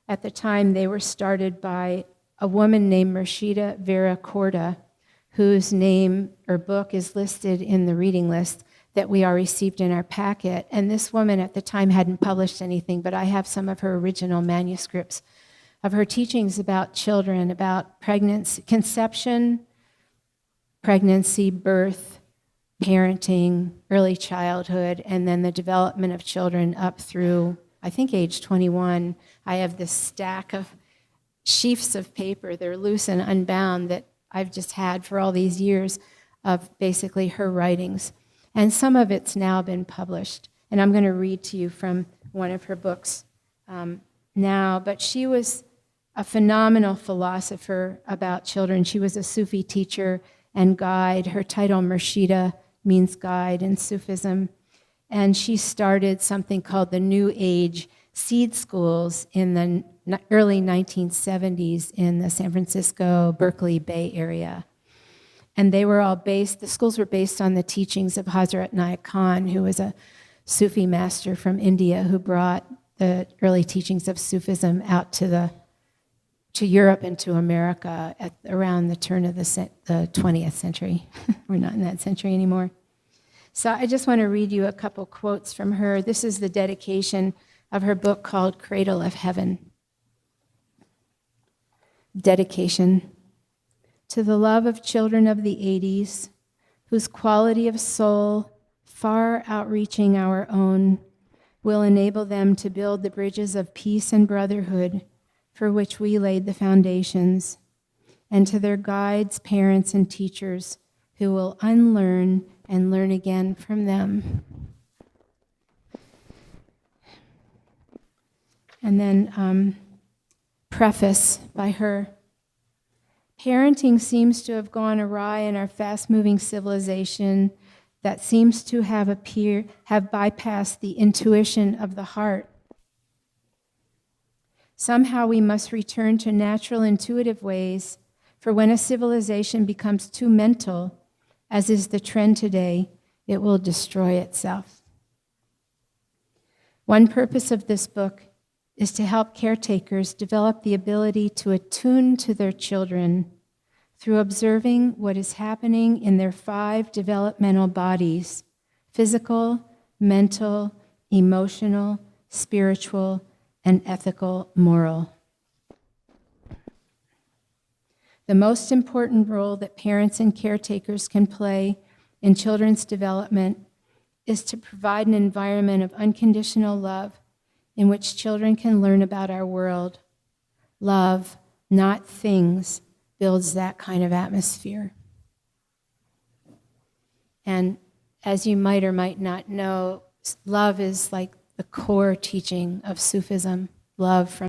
At the time, they were started by a woman named Murshida Vera Korda, whose name or book is listed in the reading list that we all received in our packet. And this woman at the time hadn't published anything, but I have some of her original manuscripts of her teachings about children, about pregnancy, conception, pregnancy, birth, parenting, early childhood, and then the development of children up through, I think, age 21. I have this stack of sheafs of paper, they're loose and unbound, that I've just had for all these years of basically her writings. And some of it's now been published. And I'm going to read to you from one of her books now. But she was a phenomenal philosopher about children. She was a Sufi teacher and guide. Her title, Murshida, means guide in Sufism. And she started something called the New Age seed schools in the early 1970s in the San Francisco, Berkeley Bay area. And they were all the schools were based on the teachings of Hazrat Nayak Khan, who was a Sufi master from India who brought the early teachings of Sufism out to Europe and to America at around the turn of the 20th century. We're not in that century anymore. So I just want to read you a couple quotes from her. This is the dedication of her book called Cradle of Heaven. Dedication. To the love of children of the 80s, whose quality of soul, far outreaching our own, will enable them to build the bridges of peace and brotherhood for which we laid the foundations, and to their guides, parents, and teachers who will unlearn and learn again from them. And then preface by her. Parenting seems to have gone awry in our fast-moving civilization that seems to have bypassed the intuition of the heart. Somehow we must return to natural intuitive ways, for when a civilization becomes too mental, as is the trend today, it will destroy itself. One purpose of this book is to help caretakers develop the ability to attune to their children through observing what is happening in their 5 developmental bodies: physical, mental, emotional, spiritual, and ethical, moral. The most important role that parents and caretakers can play in children's development is to provide an environment of unconditional love in which children can learn about our world. Love, not things, builds that kind of atmosphere. And as you might or might not know, love is like the core teaching of Sufism, love from